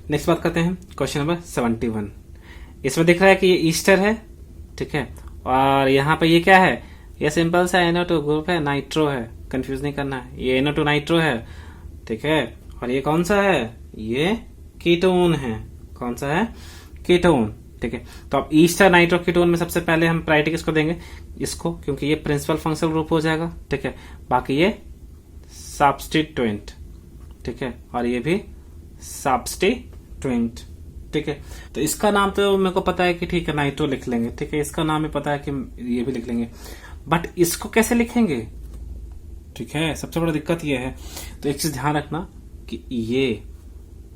Next बात करते हैं क्वेश्चन नंबर 71। इसमें दिख रहा है कि ये ईस्टर है, ठीक है, और यहाँ पे ये क्या है, ये सिंपल सा NO2 ग्रुप है, नाइट्रो है, कंफ्यूज नहीं करना है, ये NO2 नाइट्रो है, ठीक है। और ये कौन सा है, ये कीटोन है, कौन सा है, कीटोन, ठीक है। तो अब ईस्टर नाइट्रो कीटोन में सबसे पहले हम प्रायोरिटी किसको देंगे, इसको, क्योंकि ये प्रिंसिपल फंक्शनल ग्रुप हो जाएगा, ठीक है। बाकी ये सब्स्टिट्यूएंट, ठीक है, और ये भी सब्स्टिट्यूएंट, ठीक है। तो इसका नाम तो मेरे को पता है कि ठीक है नाइट्रो लिख लेंगे, ठीक है, इसका नाम भी पता है कि ये भी लिख लेंगे, बट इसको कैसे लिखेंगे, ठीक है, सबसे बड़ा दिक्कत ये है। तो एक चीज ध्यान रखना कि ये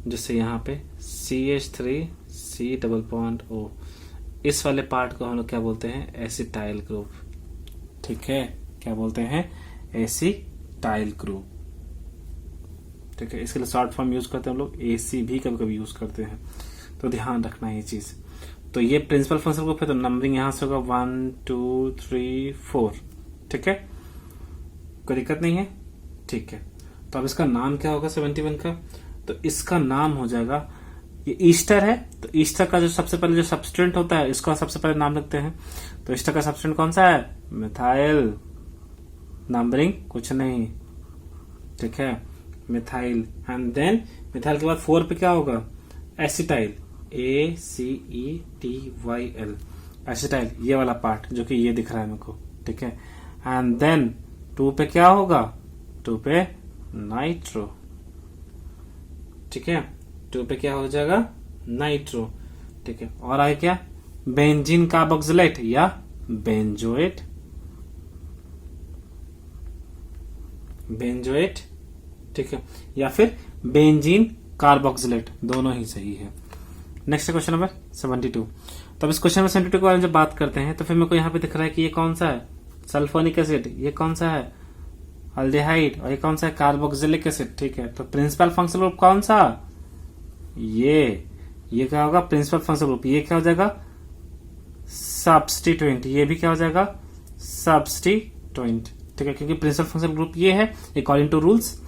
जैसे यहाँ पे CH3C डबल बॉन्ड O, इस वाले पार्ट को हम लोग क्या बोलते हैं, एसिटाइल ग्रुप, ठीक है, क्या बोलते हैं, एसिटाइल ग्रुप, ठीक है। इसके लिए शॉर्ट फॉर्म यूज करते हैं हम लोग, AC भी कभी कभी यूज करते हैं, तो ध्यान रखना ये चीज। तो ये प्रिंसिपल फंक्शन ग्रुप है, तो नंबरिंग यहां से होगा 1 2 3 4, ठीक है, कोई दिक्कत नहीं है, ठीक है। तो अब इसका नाम क्या होगा 71 का, तो इसका नाम हो जाएगा, ये ईस्टर है, तो ईस्टर का जो सबसे पहले जो सब्स्टिट्यूएंट होता है, इसका सबसे पहले नाम लिखते हैं। तो ईस्टर का सब्स्टिट्यूएंट कौन सा है, मिथाइल, नंबरिंग कुछ नहीं, ठीक है, मिथाइल। एंड देन मिथाइल के बाद 4 पे क्या होगा, एसिटाइल, ACETYL, एसिटाइल, ये वाला पार्ट जो कि ये दिख रहा है मेरे को, ठीक है। एंड देन 2 पे क्या होगा, 2 पे नाइट्रो, ठीक है, 2 पे क्या हो जाएगा, नाइट्रो, ठीक है। और आगे क्या, बेंजीन कार्बोक्सिलेट या बेंजोएट, बेंजोएट, ठीक है, या फिर बेंजीन कार्बोक्सिलेट, दोनों ही सही है। Next question number 72। तो अब इस क्वेश्चन नंबर 72 के बारे में जब बात करते हैं तो फिर मेरे को यहाँ पे दिख रहा है कि ये कौन सा है, सल्फोनिक एसिड, ये कौन सा है, अल्डिहाइड, और ये कौन सा है, कार्बोक्सिलिक एसिड, ठीक है। तो प्रिंसिपल फंक्शनल ग्रुप कौन सा, ये क्या होगा, प्रिंसिपल फंक्शनल ग्रुप, ये क्या हो जाएगा, सब्स्टिट्यूएंट, ये भी क्या हो जाएगा, सब्स्टिट्यूएंट, ठीक है, क्योंकि प्रिंसिपल फंक्शनल ग्रुप ये है अकॉर्डिंग टू रूल्स।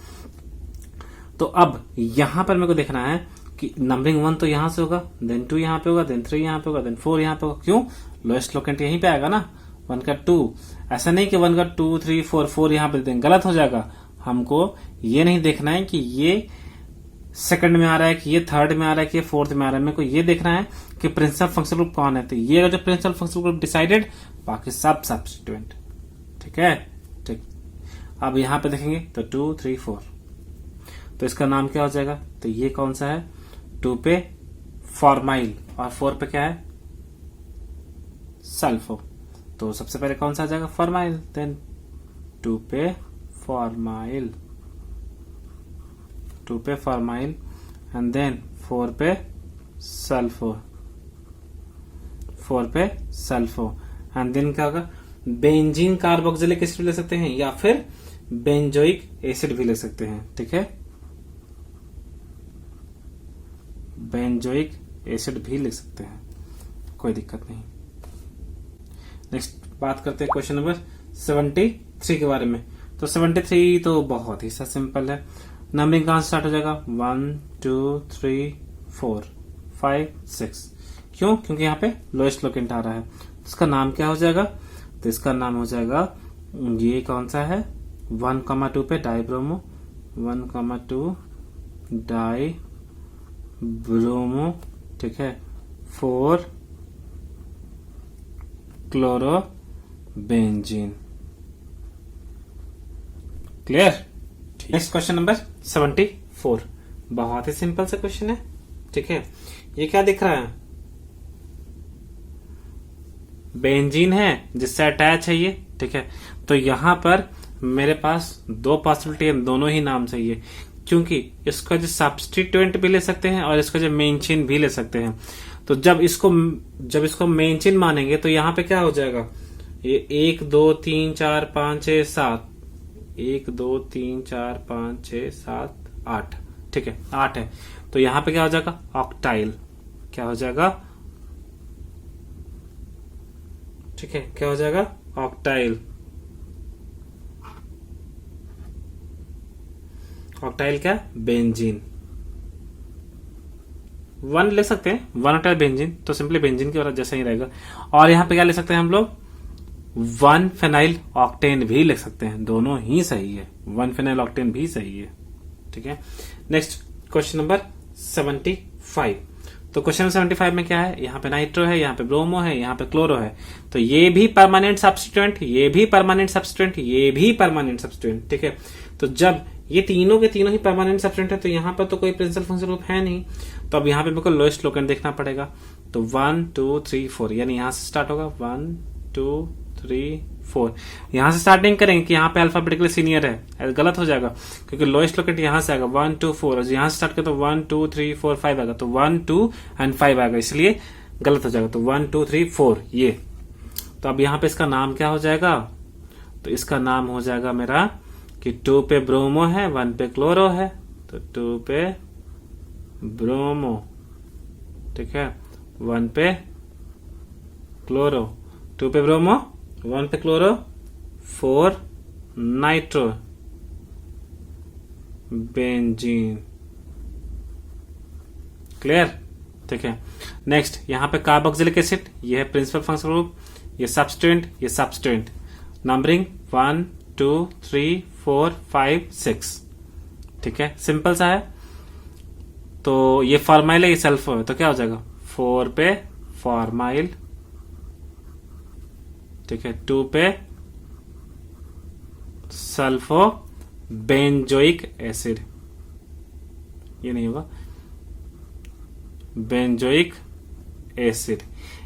तो अब यहां पर मेरे को देखना है कि नंबरिंग 1 तो यहां से होगा, देन 2 यहां पे होगा, देन 3 यहां पे होगा, देन 4 यहां पे होगा, क्यों, लोएस्ट लोकेंट यहीं पे आएगा ना, 1 का 2, ऐसा नहीं कि 1 का 2 3 4 यहां पे देंगे, गलत हो जाएगा। हमको ये नहीं देखना है कि ये सेकंड में आ रहा है, कि ये थर्ड में आ रहा है, कि ये फोर्थ में आ रहा है, मेरे को ये देखना है कि प्रिंसिपल फंक्शनल ग्रुप कौन है। तो ये जो प्रिंसिपल फंक्शनल ग्रुप डिसाइडेड, बाकी सब सब्स्टिट्यूएंट, ठीक है, ठीक। अब यहां पे देखेंगे तो 2 3 4, तो इसका नाम क्या हो जाएगा, तो ये कौन सा है, 2 पे फॉर्माइल, और 4 पे क्या है, सल्फो। तो सबसे पहले कौन सा आ जाएगा, फॉर्माइल, देन 2 पे फॉर्माइल, 2 पे फॉर्माइल, एंड देन 4 पे सल्फो, 4 पे सल्फो, एंड देन क्या होगा, बेंजीन कार्बोक्सिलिक एसिड ले सकते हैं या फिर बेंजोइक एसिड भी ले सकते हैं, ठीक है, बेंजोइक एसिड भी लिख सकते हैं, कोई दिक्कत नहीं। नेक्स्ट बात करते हैं क्वेश्चन नंबर 73 के बारे में। तो 73 तो बहुत ही सा सिंपल है, नंबरिंग कहां से स्टार्ट हो जाएगा, 1 2 3 4 5 6, क्यों, क्योंकि यहाँ पे लोएस्ट लोकेंट आ रहा है। इसका नाम क्या हो जाएगा, तो इसका नाम हो जाएगा, ये कौन सा है, 1,2 पे डाइब्रोमो, 1,2 डाई ब्रोमो, ठीक है, 4 chlorobenzene, clear. Next question number 74, बहुत ही सिंपल सा क्वेश्चन है, ठीक है। ये क्या दिख रहा है, बेंजीन है जिससे अटैच है ये, ठीक है। तो यहां पर मेरे पास 2 पॉसिबिलिटी है, दोनों ही नाम सही है, क्योंकि इसका जो सब्स्टिट्यूएंट भी ले सकते हैं और इसका जो मेन चेन भी ले सकते हैं। तो जब इसको मेन चेन मानेंगे तो यहाँ पे क्या हो जाएगा, ये 1 2 3 4 5 6 7, 1 2 3 4 5 6 7 8, ठीक है, 8 है। तो यहाँ पे क्या हो जाएगा, ऑक्टाइल, क्या हो जाएगा, ठीक है, क्या हो जाएगा, ऑक्टाइल, ऑक्टाइल क्या, बेंजीन, वन लिख सकते हैं, वन ऑक्टेट बेंजीन, तो सिंपली बेंजीन की जैसा ही रहेगा। और यहाँ पे क्या लिख सकते हैं हम लोग, वन फेनाइल ऑक्टेन भी लिख सकते हैं, दोनों ही सही है, वन फेनाइल ऑक्टेन भी सही है। ठीक है, नेक्स्ट क्वेश्चन नंबर 75। तो क्वेश्चन 75 में क्या है, यहाँ पे नाइट्रो है, यहाँ पे ब्रोमो है, यहाँ पे क्लोरो है, तो ये भी परमानेंट सब्स्टिट्यूएंट, ये भी परमानेंट सब्स्टिट्यूएंट, ये भी परमानेंट सब्स्टिट्यूएंट। ठीक है, तो जब ये तीनों के तीनों ही परमानेंट सब्स्टिट्यूएंट है तो यहाँ पर तो कोई प्रिंसिपल फंक्शनल ग्रुप है नहीं, तो अब यहाँ पे मेरे को लोएस्ट लोकेंट देखना पड़ेगा। तो 1 2 3 4 यानी यहां से स्टार्ट होगा 1 2 3 4। यहां से स्टार्ट नहीं करेंगे कि यहाँ पे अल्फाबेटिकली सीनियर है, गलत हो जाएगा, क्योंकि लोएस्ट लोकेंट यहां से आएगा 1 2 4, और यहां से स्टार्ट करें तो 1 2 3 4 5 आएगा, तो 1 2 एंड 5 आएगा, इसलिए गलत हो जाएगा। तो 1 2 3 4 ये। तो अब यहाँ पे इसका नाम क्या हो जाएगा, तो इसका नाम हो जाएगा मेरा कि 2 पे ब्रोमो है, 1 पे क्लोरो है, तो 2 पे ब्रोमो, ठीक है, 1 पे क्लोरो, 2 पे ब्रोमो 1 पे क्लोरो, 4 नाइट्रो बेंजीन। क्लियर? ठीक है, नेक्स्ट यहाँ पे कार्बोक्सिलिक एसिड, ये है प्रिंसिपल फंक्शनल ग्रुप, ये सब्स्टिट्यूएंट, ये सब्स्टिट्यूएंट, नंबरिंग 1 2 3 4 5 6। ठीक है, सिंपल सा है। तो ये फॉर्माइल है, ये सल्फो है, तो क्या हो जाएगा 4 पे फॉर्माइल, ठीक है, 2 पे सल्फो बेंजोइक एसिड, ये नहीं होगा, बेंजोइक एसिड,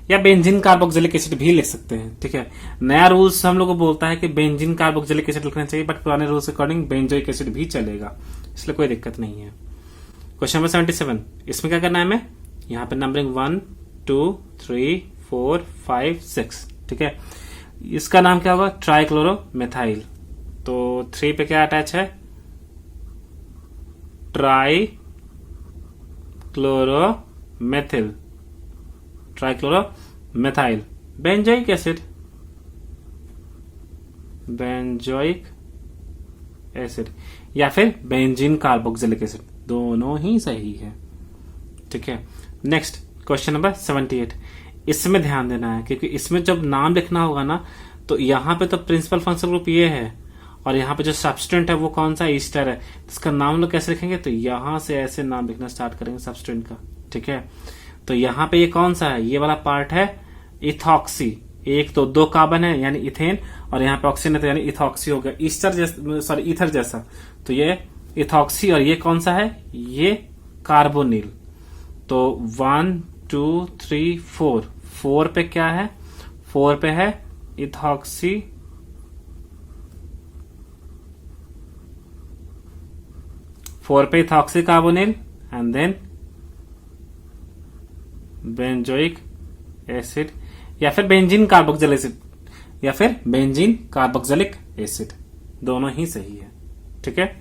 या बेंजीन कार्बोक्सिलिक एसिड भी लिख सकते हैं। ठीक है, नया रूल्स हम लोग को बोलता है कि बेंजीन कार्बोक्सिलिक एसिड लिखना चाहिए, बट पुराने रूल्स के अकॉर्डिंग बेंजोइक एसिड भी चलेगा, इसलिए कोई दिक्कत नहीं है। क्वेश्चन नंबर 77, इसमें क्या करना है हमें, यहाँ पे नंबरिंग 1 2 3 4 5 6। ठीक है, इसका नाम क्या होगा, ट्राइक्लोरो मेथाइल। तो 3 पे क्या अटैच है, try chloro methyl, trichloro methyl benzoic acid, benzoic acid, या फिर बेंजीन कार्बोक्सिलिक एसिड, दोनों ही सही है। ठीक है, नेक्स्ट क्वेश्चन नंबर 78, इसमें ध्यान देना है क्योंकि इसमें जब नाम लिखना होगा ना, तो यहाँ पे तो प्रिंसिपल फंक्शनल ग्रुप ये है, और यहाँ पे जो सब्स्टिट्यूएंट है वो कौन सा, ईस्टर है, इसका नाम लोग कैसे लिखेंगे, तो यहां से ऐसे नाम लिखना स्टार्ट करेंगे सब्स्टिट्यूएंट का। ठीक है, तो यहाँ पे ये कौन सा है, ये वाला पार्ट है इथॉक्सी, एक तो 2 कार्बन है यानी इथेन, और यहाँ पे ऑक्सीजन है तो यानी इथॉक्सी हो गया, ईस्टर जैसा, सॉरी ईथर जैसा, तो ये इथॉक्सी, और ये कौन सा है, ये कार्बोनिल। तो 1 2 3 4, 4 पे क्या है, 4 पे है इथॉक्सी, फोर पे ethoxy carbonyl, and then benzoic acid, या फिर बेंजीन कार्बोक्सिलिक एसिड, या फिर बेंजीन कार्बोक्सिलिक एसिड, दोनों ही सही है। ठीक है,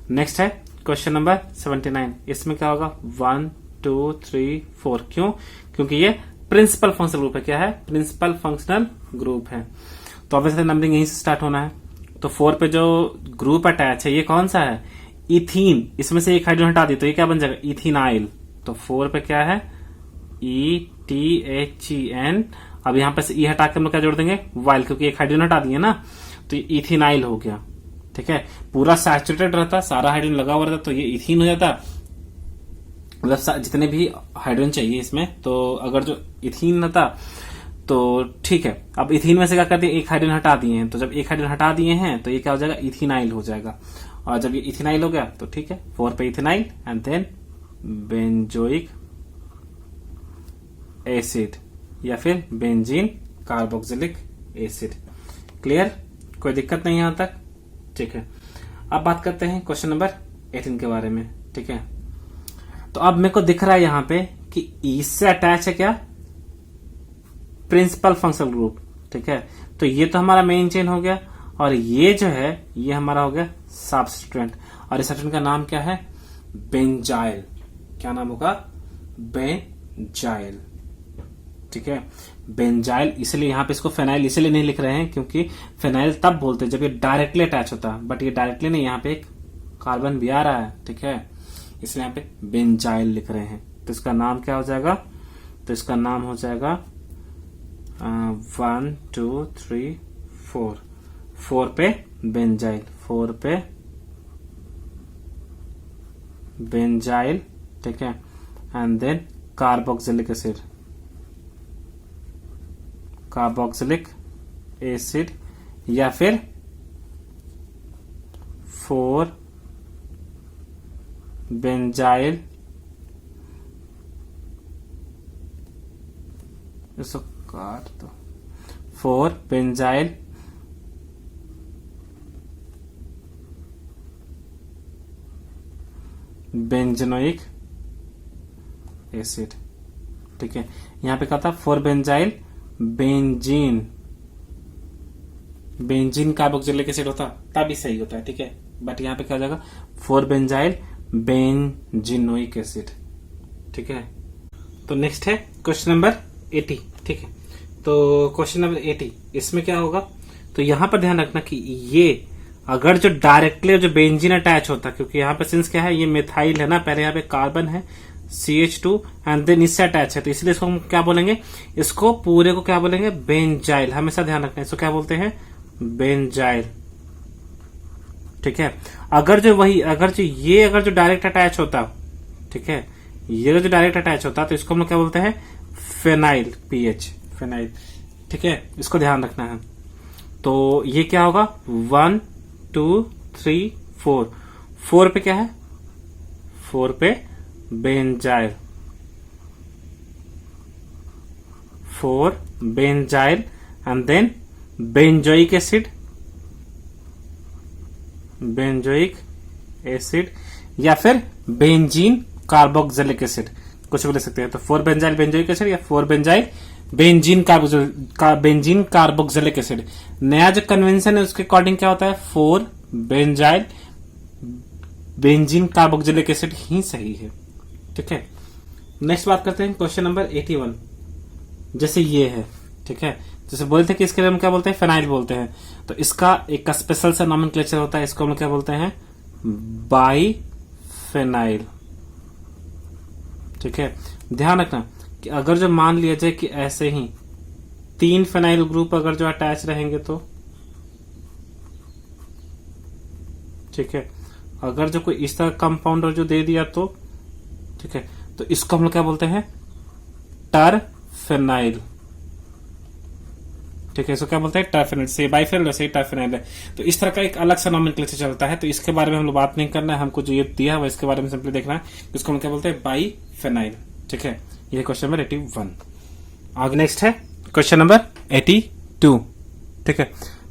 नेक्स्ट है क्वेश्चन नंबर 79, इसमें क्या होगा 1 2 3 4, क्यों, क्योंकि ये प्रिंसिपल फंक्शनल ग्रुप है। क्या है, प्रिंसिपल फंक्शनल ग्रुप है, तो ऑब्वियसली नंबरिंग यहीं से स्टार्ट होना है। तो 4 पे जो ग्रुप अटैच है ये कौन सा है, इथीन, इसमें से एक हाइड्रोजन हटा दी तो ये क्या बन जाएगा, इथेनाइल। तो 4 पे क्या है, ETHEN, अब यहां पे से ई हटा के हम लोग क्या जोड़ देंगे, वाइल, क्योंकि एक हाइड्रोजन हटा दिए ना, तो ये इथेनाइल हो गया। ठीक है, पूरा सैचुरेटेड रहता, सारा हाइड्रोजन लगा हुआ रहता, तो ये इथीन हो जाता, मतलब जितने भी हाइड्रोजन चाहिए इसमें, तो अगर जो इथीन रहता तो ठीक है। अब इथीन में से क्या कर दिए, एक हाइड्रोजन हटा दिए हैं, तो जब एक हाइड्रोजन हटा दिए हैं तो ये क्या हो जाएगा, इथेनाइल हो जाएगा, और जब ये इथेनाइल हो गया तो ठीक है, 4 पे ethenyl and then benzoic acid, या फिर बेंजीन कार्बोक्सिलिक एसिड। क्लियर, कोई दिक्कत नहीं यहां तक। ठीक है, अब बात करते हैं क्वेश्चन नंबर 18 के बारे में। ठीक है, तो अब मेरे को दिख रहा है यहां पे कि ई से अटैच है क्या, प्रिंसिपल फंक्शनल ग्रुप। ठीक है, तो ये तो हमारा मेन चेन हो गया, और ये जो है ये हमारा हो गया सब्स्टिट्यूएंट, और इस सब्स्टिट्यूएंट का नाम क्या है, बेंजाइल। क्या नाम होगा, बेंजाइल। ठीक है, बेंजाइल, इसलिए यहां पे इसको फेनाइल इसलिए नहीं लिख रहे हैं क्योंकि फेनाइल तब बोलते हैं जब ये डायरेक्टली अटैच होता है, बट ये डायरेक्टली नहीं, यहाँ पे एक कार्बन भी आ रहा है। ठीक है, इसलिए यहाँ पे बेंजाइल लिख रहे हैं। तो इसका नाम क्या हो जाएगा? तो इसका नाम हो जाएगा 1 2 3 4। 4 पे बेंजाइल, 4 पे बेंजाइल, ठीक है, and then carboxylic acid, carboxylic acid, या फिर 4 बेंजाइल, इसको काट दो, 4 बेंजाइल बेंजनोइक एसिड, ठीक है। यहां पे क्या था? 4 benzyl benzene, benzene carboxylic acid होता तभी सही होता है, ठीक है, बट यहां पे क्या हो जाएगा? 4 बेंजाइल बेंजीनोइक एसिड, ठीक है। तो नेक्स्ट है क्वेश्चन नंबर 80, ठीक है। तो क्वेश्चन नंबर 80, इसमें क्या होगा? तो यहां पर ध्यान रखना कि ये अगर जो डायरेक्टली जो बेंजीन अटैच होता, क्योंकि यहाँ पे सिंस क्या है, ये मिथाइल है ना, पहले यहाँ पे कार्बन है CH2 एंड देन इससे अटैच है, तो इसलिए इसको हम क्या बोलेंगे? इसको पूरे को क्या बोलेंगे? बेंजाइल। हमेशा ध्यान रखना, इसको क्या बोलते हैं? बेंजाइल, ठीक है। अगर जो ये डायरेक्ट अटैच होता, ठीक है, ये जो डायरेक्ट अटैच होता, तो इसको हम लोग क्या बोलते हैं? फेनाइल, PH, फेनाइल, ठीक है, इसको ध्यान रखना है। तो ये क्या होगा? 1 2 3 4। 4 पे क्या है? 4 पे benzyl, 4 benzyl and then benzoic acid, benzoic acid, या फिर बेंजीन कार्बोक्सिलिक एसिड, कुछ भी ले सकते हैं। तो 4 बेंजाइल बेंजोइक एसिड या 4 बेंजाइल बेंजीन कार्बोक्सिलिक एसिड। नया जो कन्वेंशन है उसके अकॉर्डिंग क्या होता है? 4 बेंजाइल बेंजीन कार्बोक्सिलिक एसिड ही सही है, ठीक है। नेक्स्ट बात करते हैं क्वेश्चन नंबर 81। जैसे ये है, ठीक है, जैसे बोलते हैं कि इसके लिए हम क्या बोलते हैं? फेनाइल बोलते हैं। तो इसका एक स्पेशल सा नॉमेनक्लेचर होता है, इसको हम क्या बोलते हैं? बाईफेनाइल, ठीक है। ध्यान रखना कि अगर जो मान लिया जाए कि ऐसे ही 3 फेनाइल ग्रुप अगर जो अटैच रहेंगे तो, ठीक है, अगर जो कोई इस तरह कंपाउंडर जो दे दिया तो, ठीक है, तो इसको हम लोग क्या बोलते हैं? टरफेनाइल, ठीक है, इसको क्या बोलते हैं? टरफेनाइल। से बाइफेनाइल वैसे ही टरफेनाइल है। तो इस तरह का एक अलग सा नॉमेनक्लेचर चलता है, तो इसके बारे में हम लोग बात नहीं करना है, हमको जो ये दिया है इसके बारे में सिंपली देखना है, इसको हम क्या बोलते हैं? बाइफेनाइल, ठीक है। ये क्वेश्चन नंबर 81। आगे नेक्स्ट है क्वेश्चन नंबर 82, ठीक है।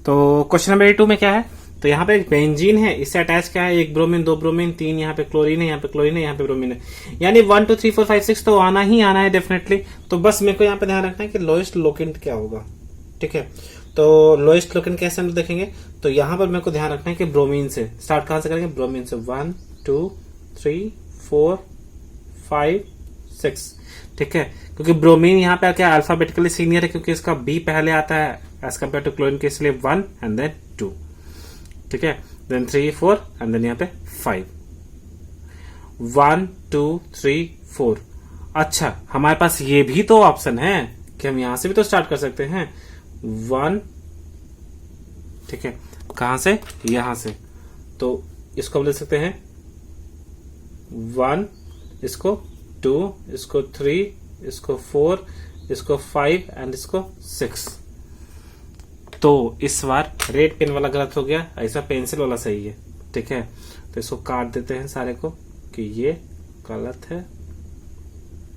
तो क्वेश्चन नंबर 82 में क्या है? तो यहाँ पे एक बेंजीन है, इससे अटैच क्या है? 1 ब्रोमीन, 2 ब्रोमीन, 3 यहाँ पे क्लोरीन है, यहाँ पे क्लोरीन है, यहाँ पे ब्रोमीन है, यानी 1 2 3 4 5 6 तो आना ही आना है डेफिनेटली। तो बस मेरे को यहाँ पे ध्यान रखना है कि लोएस्ट लोकेंट क्या होगा, ठीक है। तो लोएस्ट लोकेंट कैसे हम देखेंगे? तो यहाँ पर मेरे को ध्यान रखना है कि ब्रोमीन से स्टार्ट कहां से करेंगे? ब्रोमीन से। 1 2 3 4 5 6, ठीक है, क्योंकि ब्रोमीन यहाँ पे क्या अल्फाबेटिकली सीनियर है, क्योंकि इसका बी पहले आता है एज कम्पेयर टू क्लोरीन के, इसलिए 1 एंड देन 2, ठीक है, देन 3 4 एंड देन यहाँ पे 5। 1 2 3 4। अच्छा, हमारे पास ये भी तो ऑप्शन है कि हम यहां से भी तो स्टार्ट कर सकते हैं। 1, ठीक है, कहां से? यहां से। तो इसको हम ले सकते हैं 1, इसको 2, इसको 3, इसको 4, इसको 5 एंड इसको 6। तो इस बार रेड पेन वाला गलत हो गया, ऐसा पेंसिल वाला सही है, ठीक है। तो इसको काट देते हैं सारे को कि ये गलत है,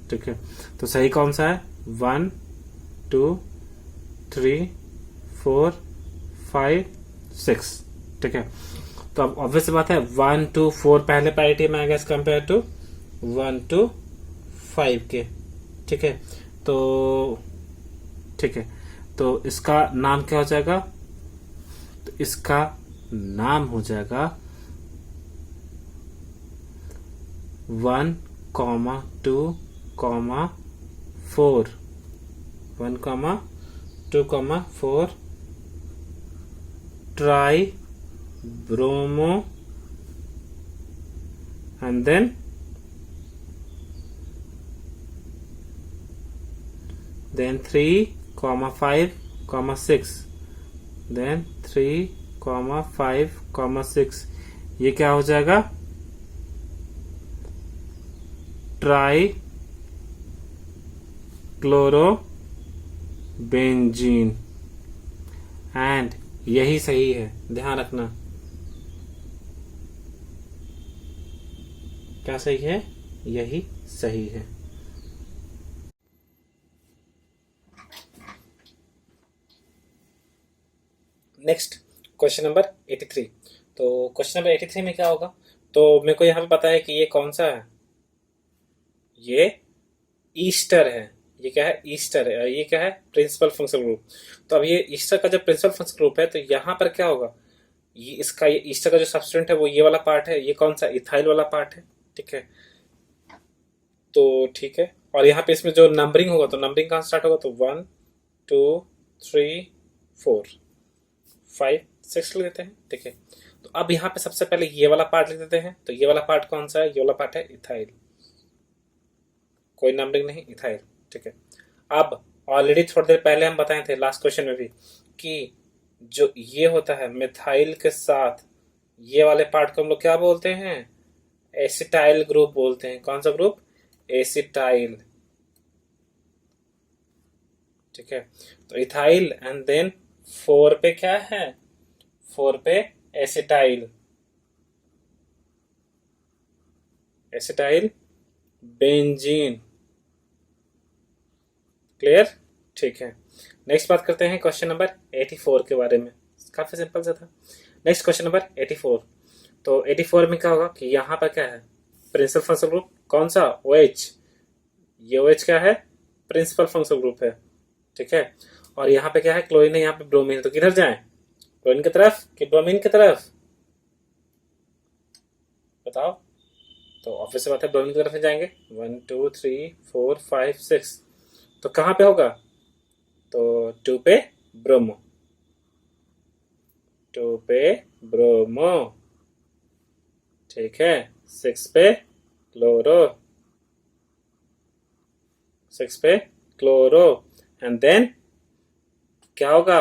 ठीक है। तो सही कौन सा है? 1 2 3 4 5 6, ठीक है। तो अब ऑब्वियस बात है 1 2 4 पहले पैरिटी में आएगा एज कम्पेयर टू 1 2 5 के, ठीक है। तो ठीक है, तो इसका नाम क्या हो जाएगा? तो इसका नाम हो जाएगा 1 2 4, 1 2 4 tri bromo and then then 3, 5, 6, then 3, 5, 6, ये क्या हो जाएगा? Try chlorobenzene. एंड यही सही है, ध्यान रखना। क्या सही है? यही सही है। Next question number 83। तो क्वेश्चन नंबर 83 में क्या होगा? तो मेरे को यहाँ पे पता है कि ये कौन सा है, ये ईस्टर है। ये क्या है? ईस्टर है। ये क्या है? Principal functional group. तो अब ये ईस्टर का जब प्रिंसिपल फंक्शनल ग्रुप है तो यहाँ पर क्या होगा? ये ईस्टर का जो सब्सटेंट है वो ये वाला पार्ट है। ये कौन सा? इथाइल वाला पार्ट है। ठीक है, तो ठीक है। और यहाँ पे इसमें जो नंबरिंग होगा तो नंबरिंग कहाँ स्टार्ट होगा? तो 1, 2, 3, 4, 5, 6 लिख देते हैं। ठीक है, तो अब यहाँ पे सबसे पहले ये वाला पार्ट लिख देते हैं। तो ये वाला पार्ट कौन सा है? ये वाला पार्ट है इथाइल, कोई नंबरिंग नहीं, इथाइल। ठीक है, अब ऑलरेडी थोड़ी देर पहले हम बताए थे लास्ट क्वेश्चन में भी कि जो ये होता है मिथाइल के साथ ये वाले पार्ट को हम लोग क्या बोलते हैं? एसिटाइल ग्रुप बोलते हैं। कौन सा ग्रुप? एसिटाइल। ठीक है, तो इथाइल एंड देन 4 पे क्या है? 4 पे एसिटाइल, एसिटाइल बेंजीन। क्लियर? ठीक है, नेक्स्ट बात करते हैं क्वेश्चन नंबर 84 के बारे में। काफी सिंपल सा था। Next question number 84। तो 84 में क्या होगा कि यहाँ पर क्या है? प्रिंसिपल फंक्शनल ग्रुप कौन सा? OH। ये OH क्या है? प्रिंसिपल फंक्शनल ग्रुप है। ठीक है, और यहाँ पे क्या है? क्लोरीन है, यहाँ पे ब्रोमीन। तो किधर जाए? क्लोरीन की तरफ कि ब्रोमीन की तरफ? बताओ। तो ऑब्वियस सी बात है ब्रोमीन की तरफ ही जाएंगे। 1, 2, 3, 4, 5, 6। तो कहाँ पे होगा? तो 2 पे ब्रोमो, 2 पे ब्रोमो। ठीक है, 6 पे क्लोरो, 6 पे क्लोरो। एंड देन क्या होगा?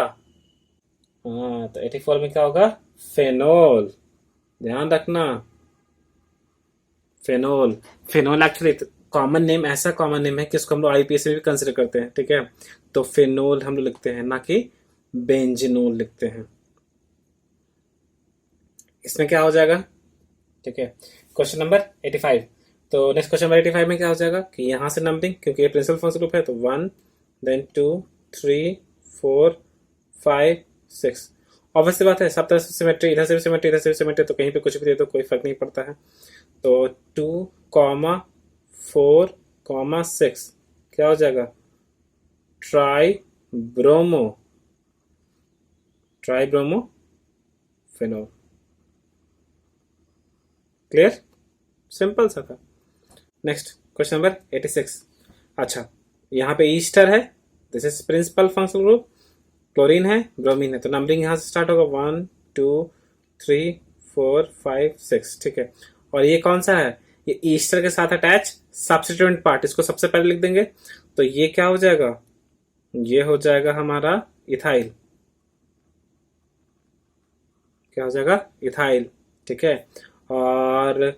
हाँ, तो 84 में क्या होगा? फेनोल। ध्यान रखना, phenol. Phenol actually common name, ऐसा कॉमन नेम है कि इसको हम लोग आईपीएस में भी कंसिडर करते हैं। ठीक है, तो फेनोल हम लोग लिखते हैं, ना कि बेंजीनोल लिखते हैं। इसमें क्या हो जाएगा? ठीक है, क्वेश्चन नंबर 85। तो नेक्स्ट क्वेश्चन नंबर 85 में क्या हो जाएगा कि यहाँ से नंबरिंग, क्योंकि ये प्रिंसिपल फंक्शनल ग्रुप है, तो 1, देन 2, 3, 4, 5, 6। ऑब्वियस बात है, सब तरह से सिमेट्री, इधर से भी सिमेट्री, इधर से भी सिमेट्री, तो कहीं पे कुछ भी दे दो कोई फर्क नहीं पड़ता है। तो 2, 4, 6 क्या हो जाएगा? Tri bromo, tri bromo phenol. Clear? Simple सा था। Next question number 86। अच्छा, यहाँ पे ईस्टर है, this is principal functional group. Chlorine है, ब्रोमीन है, तो नंबरिंग यहाँ से स्टार्ट होगा 1, 2, 3, 4, 5, 6। ठीक है, और ये कौन सा है? ये ईस्टर के साथ अटैच सब्स्टिट्यूएंट पार्ट, इसको सबसे पहले लिख देंगे। तो ये क्या हो जाएगा? ये हो जाएगा हमारा इथाइल। क्या हो जाएगा? इथाइल। ठीक है, और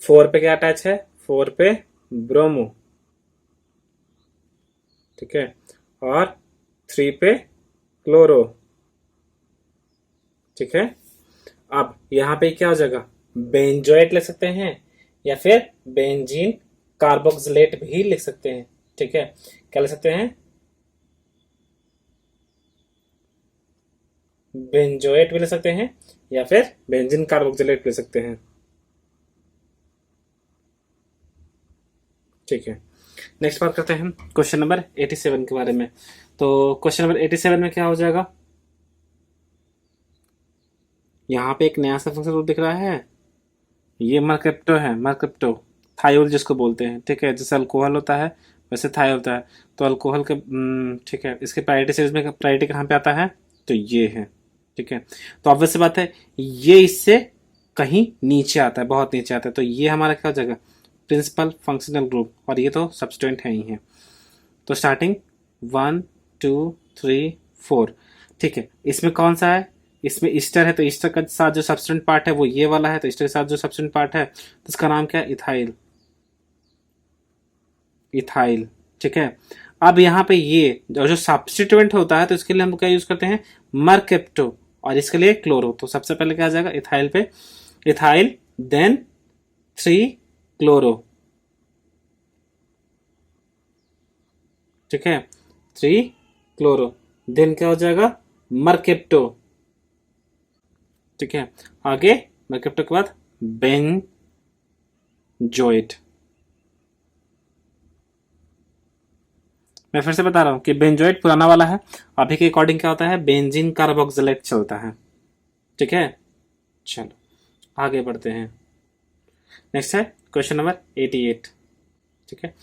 4 पे क्या अटैच है? 4 पे ब्रोमो। ठीक है, और 3 पे क्लोरो। ठीक है, अब यहां पे क्या हो जाएगा? बेंजोएट लिख सकते हैं या फिर बेंजीन कार्बोक्सिलेट भी लिख सकते हैं। ठीक है, क्या लिख सकते हैं? बेंजोएट भी लिख सकते हैं या फिर बेंजीन कार्बोक्सिलेट भी लिख सकते हैं। ठीक है, नेक्स्ट बात करते हैं क्वेश्चन नंबर 87 के बारे में। तो क्वेश्चन नंबर 87 में क्या हो जाएगा? यहाँ पे एक नया सा फंक्शन रूप दिख रहा है, ये मर्केप्टो है, मर्केप्टो थायोल जिसको बोलते हैं। ठीक है, जैसे अल्कोहल होता है वैसे थाई होता है। तो अल्कोहल के ठीक है, इसके प्रायोरिटी सीरीज में प्रायोरिटी कहाँ पे आता है? तो ये है। ठीक है, तो ऑब्वियस सी बात है ये इससे कहीं नीचे आता है, बहुत नीचे आता है। तो ये हमारा क्या हो जाएगा? प्रिंसिपल फंक्शनल ग्रुप, और ये तो सब्स्टिट्यूएंट है ही है। तो स्टार्टिंग 1 2 3 4। ठीक है, इसमें कौन सा है? इसमें ईस्टर है, तो ईस्टर के साथ जो सब्स्टिट्यूएंट पार्ट है वो ये वाला है, तो ईस्टर के साथ जो सब्स्टिट्यूएंट पार्ट है तो इसका नाम क्या है? इथाइल। इथाइल। ठीक है, अब यहाँ पे ये जो सब्स्टिट्यूएंट होता है तो इसके लिए हम क्या यूज करते हैं? मरकेप्टो, और इसके लिए क्लोरो। तो सबसे पहले क्या आ जाएगा? इथाइल पे इथाइल, देन 3 क्लोरो। ठीक है, 3 क्लोरो, देन क्या हो जाएगा? मरकेप्टो। ठीक है, आगे मरकेप्टो के बाद बेंजोइट। मैं फिर से बता रहा हूं कि बेंजोइट पुराना वाला है, अभी के अकॉर्डिंग क्या होता है? बेंजीन कार्बोक्सिलेट चलता है। ठीक है, चलो आगे बढ़ते हैं। नेक्स्ट है क्वेश्चन नंबर 88। ठीक है,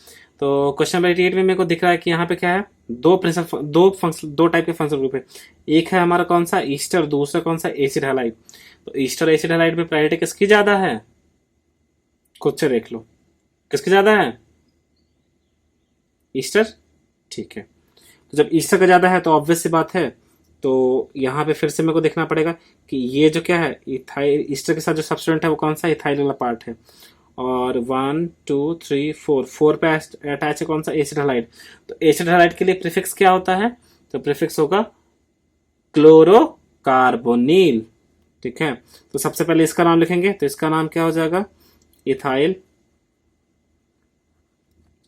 तो क्वेश्चन नंबर 88 में मेरे को दिख रहा है कि यहाँ पे क्या है? दो टाइप के फंक्शनल ग्रुप है। एक है हमारा कौन सा? ईस्टर, दूसरा कौन सा? Acid halide. तो ईस्टर एसिड हैलाइड में प्रायोरिटी किसकी ज्यादा है? खुद से देख लो, किसकी ज्यादा है? ईस्टर। ठीक है, तो जब ईस्टर का ज्यादा है तो ऑब्वियस सी बात है, तो यहाँ पे फिर से मेरे को देखना पड़ेगा कि ये जो क्या है? इथाइल, ईस्टर के साथ जो सब्स्टिट्यूएंट है वो कौन सा? इथाइल वाला पार्ट है। और 1 2 3 4 पे अटैच है कौन सा? Acid halide. तो एसिड हैलाइड के लिए प्रीफिक्स क्या होता है? तो प्रीफिक्स होगा क्लोरोकार्बोनिल। ठीक है, तो सबसे पहले इसका नाम लिखेंगे, तो इसका नाम क्या हो जाएगा? इथाइल।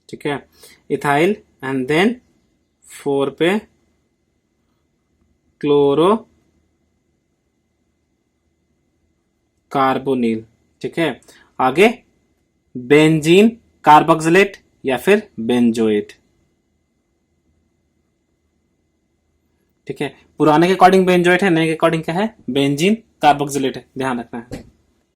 ठीक है, इथाइल, एंड देन 4 पे क्लोरो कार्बोनिल। ठीक है, आगे बेंजीन कार्बोक्सिलेट या फिर बेंजोएट। ठीक है, पुराने के अकॉर्डिंग बेंजोएट है, नए के अकॉर्डिंग क्या है? बेंजीन कार्बोक्सिलेट है, ध्यान रखना है।